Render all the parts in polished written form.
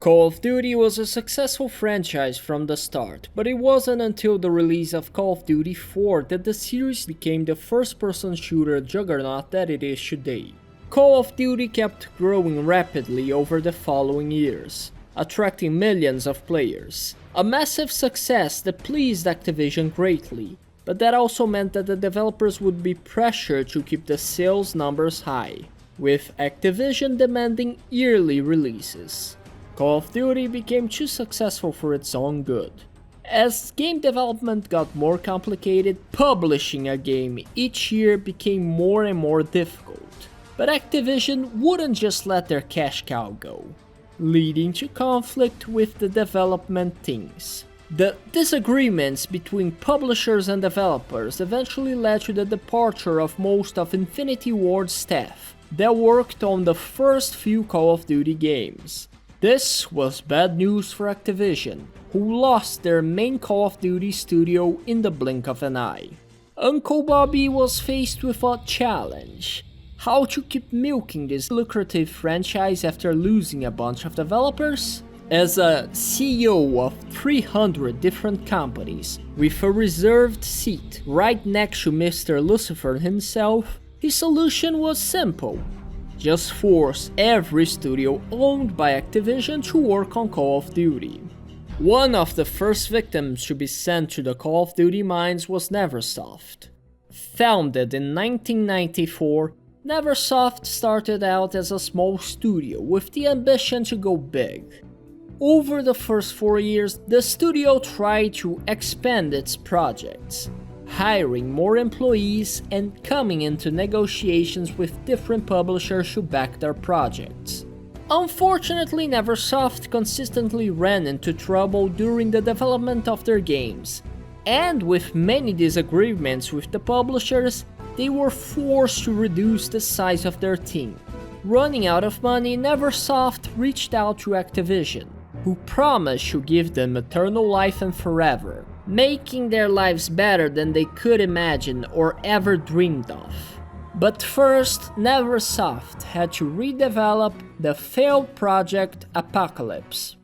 Call of Duty was a successful franchise from the start, but it wasn't until the release of Call of Duty 4 that the series became the first-person shooter juggernaut that it is today. Call of Duty kept growing rapidly over the following years, attracting millions of players. A massive success that pleased Activision greatly, but that also meant that the developers would be pressured to keep the sales numbers high, with Activision demanding yearly releases. Call of Duty became too successful for its own good. As game development got more complicated, publishing a game each year became more and more difficult. But Activision wouldn't just let their cash cow go, leading to conflict with the development teams. The disagreements between publishers and developers eventually led to the departure of most of Infinity Ward's staff that worked on the first few Call of Duty games. This was bad news for Activision, who lost their main Call of Duty studio in the blink of an eye. Uncle Bobby was faced with a challenge: how to keep milking this lucrative franchise after losing a bunch of developers? As a CEO of 300 different companies, with a reserved seat right next to Mr. Lucifer himself, his solution was simple: just force every studio owned by Activision to work on Call of Duty. One of the first victims to be sent to the Call of Duty mines was Neversoft. Founded in 1994, Neversoft started out as a small studio with the ambition to go big. Over the first 4 years, the studio tried to expand its projects, hiring more employees and coming into negotiations with different publishers to back their projects. Unfortunately, Neversoft consistently ran into trouble during the development of their games, and with many disagreements with the publishers, they were forced to reduce the size of their team. Running out of money, Neversoft reached out to Activision, who promised to give them eternal life and forever, making their lives better than they could imagine or ever dreamed of. But first, Neversoft had to redevelop the failed project Apocalypse.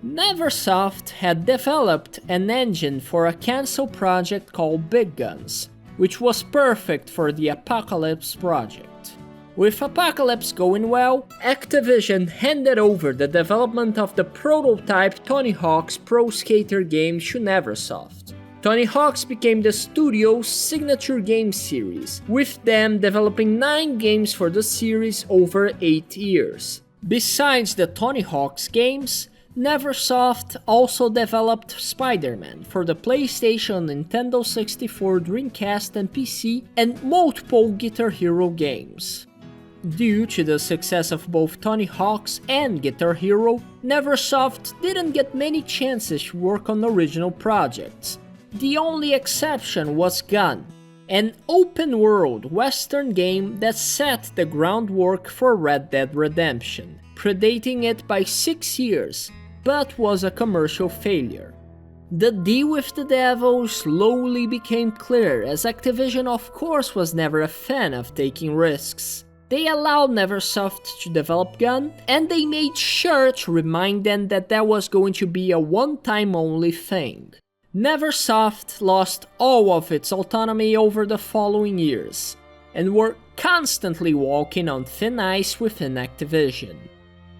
Neversoft had developed an engine for a cancelled project called Big Guns, which was perfect for the Apocalypse project. With Apocalypse going well, Activision handed over the development of the prototype Tony Hawk's Pro Skater game to Neversoft. Tony Hawk's became the studio's signature game series, with them developing 9 games for the series over 8 years. Besides the Tony Hawk's games, Neversoft also developed Spider-Man for the PlayStation, Nintendo 64, Dreamcast and PC, and multiple Guitar Hero games. Due to the success of both Tony Hawk's and Guitar Hero, Neversoft didn't get many chances to work on original projects. The only exception was Gun, an open-world Western game that set the groundwork for Red Dead Redemption, predating it by 6 years, but was a commercial failure. The deal with the devil slowly became clear, as Activision of course was never a fan of taking risks. They allowed Neversoft to develop Gun, and they made sure to remind them that that was going to be a one-time only thing. Neversoft lost all of its autonomy over the following years, and were constantly walking on thin ice within Activision.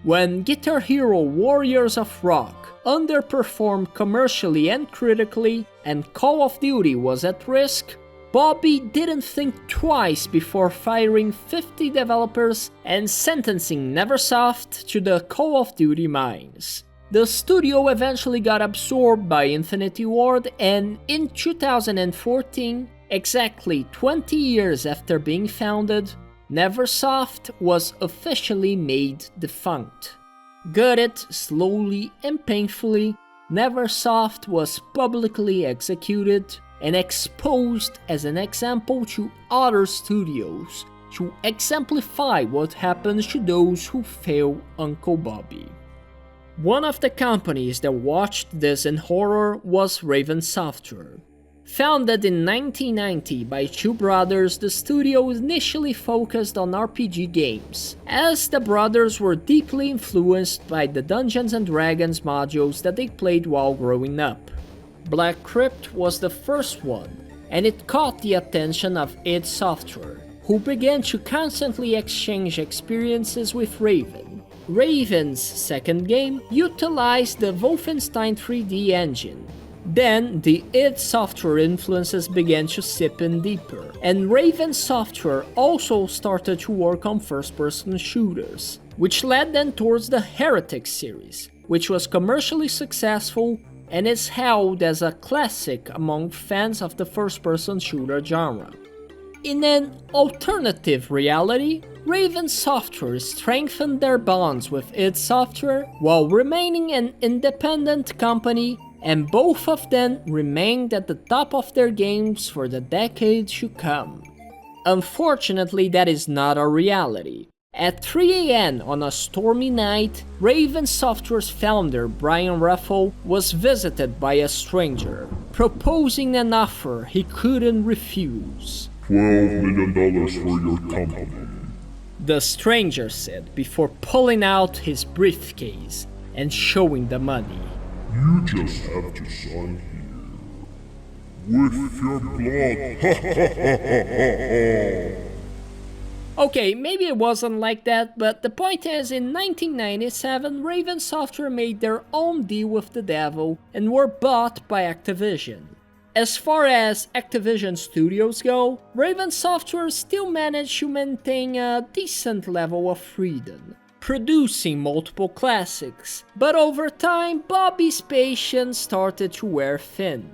When Guitar Hero Warriors of Rock underperformed commercially and critically, and Call of Duty was at risk, Bobby didn't think twice before firing 50 developers and sentencing Neversoft to the Call of Duty mines. The studio eventually got absorbed by Infinity Ward, and in 2014, exactly 20 years after being founded, Neversoft was officially made defunct. Gutted slowly and painfully, Neversoft was publicly executed and exposed as an example to other studios to exemplify what happens to those who fail Uncle Bobby. One of the companies that watched this in horror was Raven Software. Founded in 1990 by two brothers, the studio initially focused on RPG games, as the brothers were deeply influenced by the Dungeons & Dragons modules that they played while growing up. Black Crypt was the first one, and it caught the attention of id Software, who began to constantly exchange experiences with Raven. Raven's second game utilized the Wolfenstein 3D engine. Then, the id Software influences began to seep in deeper, and Raven Software also started to work on first-person shooters, which led them towards the Heretic series, which was commercially successful and is held as a classic among fans of the first-person shooter genre. In an alternative reality, Raven Software strengthened their bonds with id Software while remaining an independent company, and both of them remained at the top of their games for the decades to come. Unfortunately, that is not a reality. At 3 a.m. on a stormy night, Raven Software's founder, Brian Ruffle, was visited by a stranger, proposing an offer he couldn't refuse. $12 million for your company. The stranger said before pulling out his briefcase and showing the money. You just have to sign here. With your blood. Okay, maybe it wasn't like that, but the point is, in 1997, Raven Software made their own deal with the devil and were bought by Activision. As far as Activision studios go, Raven Software still managed to maintain a decent level of freedom, producing multiple classics, but over time, Bobby's patience started to wear thin.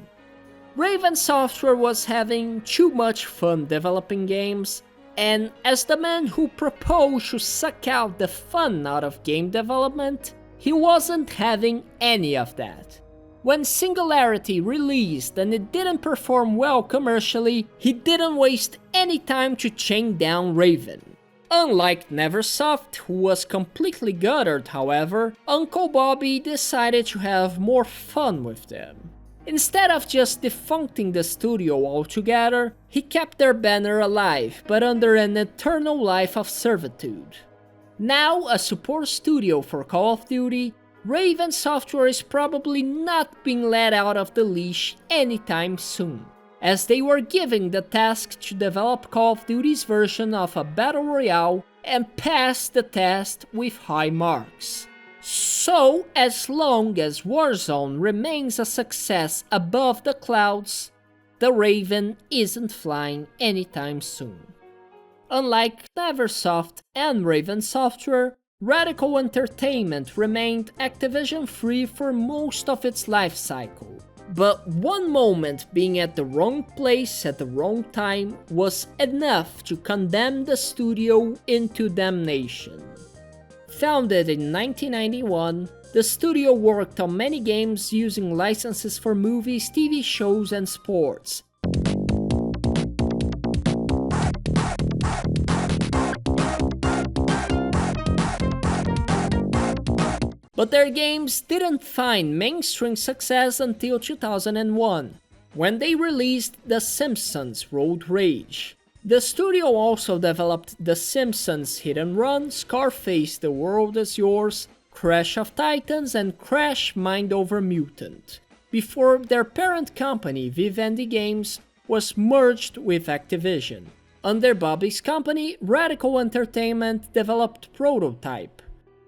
Raven Software was having too much fun developing games, and as the man who proposed to suck out the fun out of game development, he wasn't having any of that. When Singularity released and it didn't perform well commercially, he didn't waste any time to chain down Raven. Unlike Neversoft, who was completely gutted, however, Uncle Bobby decided to have more fun with them. Instead of just defuncting the studio altogether, he kept their banner alive, but under an eternal life of servitude. Now a support studio for Call of Duty, Raven Software is probably not being let out of the leash anytime soon, as they were given the task to develop Call of Duty's version of a battle royale and pass the test with high marks. So, as long as Warzone remains a success above the clouds, the Raven isn't flying anytime soon. Unlike Neversoft and Raven Software, Radical Entertainment remained Activision-free for most of its life cycle. But one moment being at the wrong place at the wrong time was enough to condemn the studio into damnation. Founded in 1991, the studio worked on many games using licenses for movies, TV shows, and sports. But their games didn't find mainstream success until 2001, when they released The Simpsons Road Rage. The studio also developed The Simpsons Hit and Run, Scarface The World Is Yours, Crash of Titans, and Crash Mind Over Mutant, before their parent company, Vivendi Games, was merged with Activision. Under Bobby's company, Radical Entertainment developed Prototype,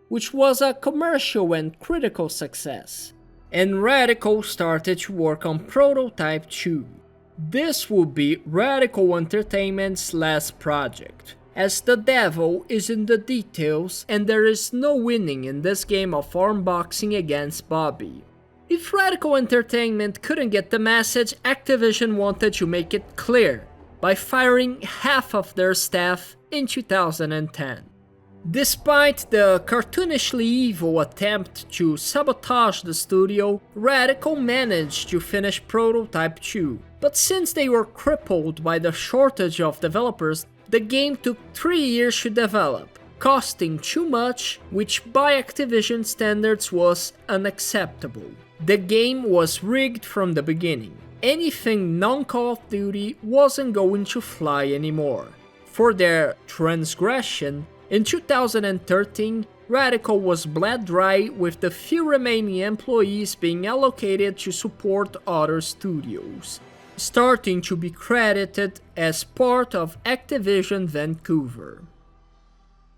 which was a commercial and critical success, and Radical started to work on Prototype 2. This would be Radical Entertainment's last project, as the devil is in the details and there is no winning in this game of arm boxing against Bobby. If Radical Entertainment couldn't get the message, Activision wanted to make it clear by firing half of their staff in 2010. Despite the cartoonishly evil attempt to sabotage the studio, Radical managed to finish Prototype 2. But since they were crippled by the shortage of developers, the game took 3 years to develop, costing too much, which by Activision standards was unacceptable. The game was rigged from the beginning, anything non-Call of Duty wasn't going to fly anymore. For their transgression, in 2013, Radical was bled dry with the few remaining employees being allocated to support other studios, starting to be credited as part of Activision Vancouver.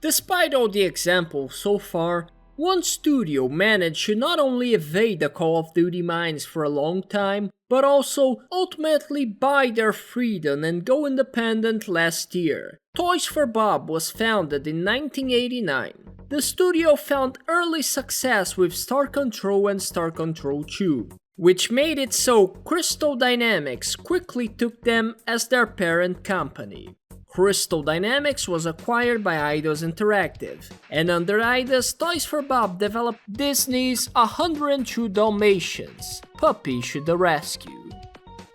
Despite all the examples so far, one studio managed to not only evade the Call of Duty mines for a long time, but also ultimately buy their freedom and go independent last year. Toys for Bob was founded in 1989. The studio found early success with Star Control and Star Control 2, which made it so Crystal Dynamics quickly took them as their parent company. Crystal Dynamics was acquired by Eidos Interactive, and under Eidos, Toys for Bob developed Disney's 102 Dalmatians, Puppy to the Rescue.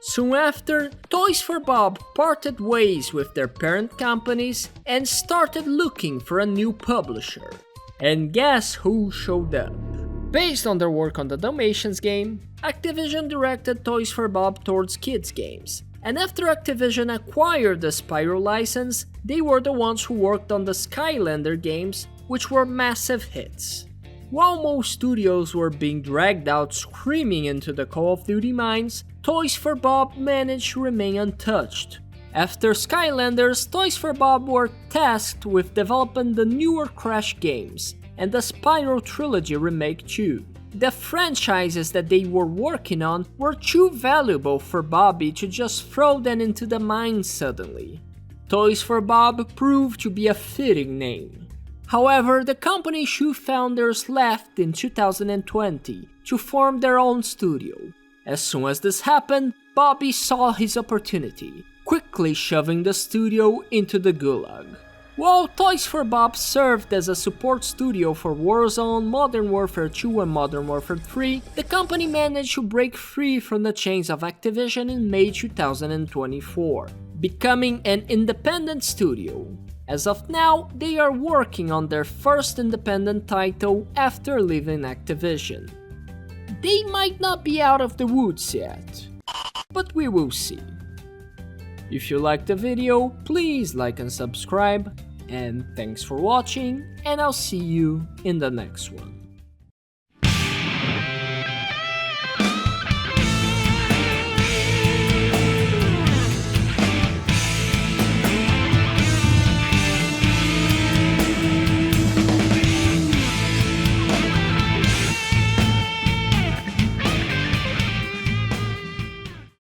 Soon after, Toys for Bob parted ways with their parent companies and started looking for a new publisher. And guess who showed up? Based on their work on the Dalmatians game, Activision directed Toys for Bob towards kids games. And after Activision acquired the Spyro license, they were the ones who worked on the Skylander games, which were massive hits. While most studios were being dragged out screaming into the Call of Duty mines, Toys for Bob managed to remain untouched. After Skylanders, Toys for Bob were tasked with developing the newer Crash games, and the Spyro Trilogy remake too. The franchises that they were working on were too valuable for Bobby to just throw them into the mine suddenly. Toys for Bob proved to be a fitting name. However, the company's two founders left in 2020 to form their own studio. As soon as this happened, Bobby saw his opportunity, quickly shoving the studio into the gulag. While Toys for Bob served as a support studio for Warzone, Modern Warfare 2 and Modern Warfare 3, the company managed to break free from the chains of Activision in May 2024, becoming an independent studio. As of now, they are working on their first independent title after leaving Activision. They might not be out of the woods yet, but we will see. If you liked the video, please like and subscribe, and thanks for watching, and I'll see you in the next one.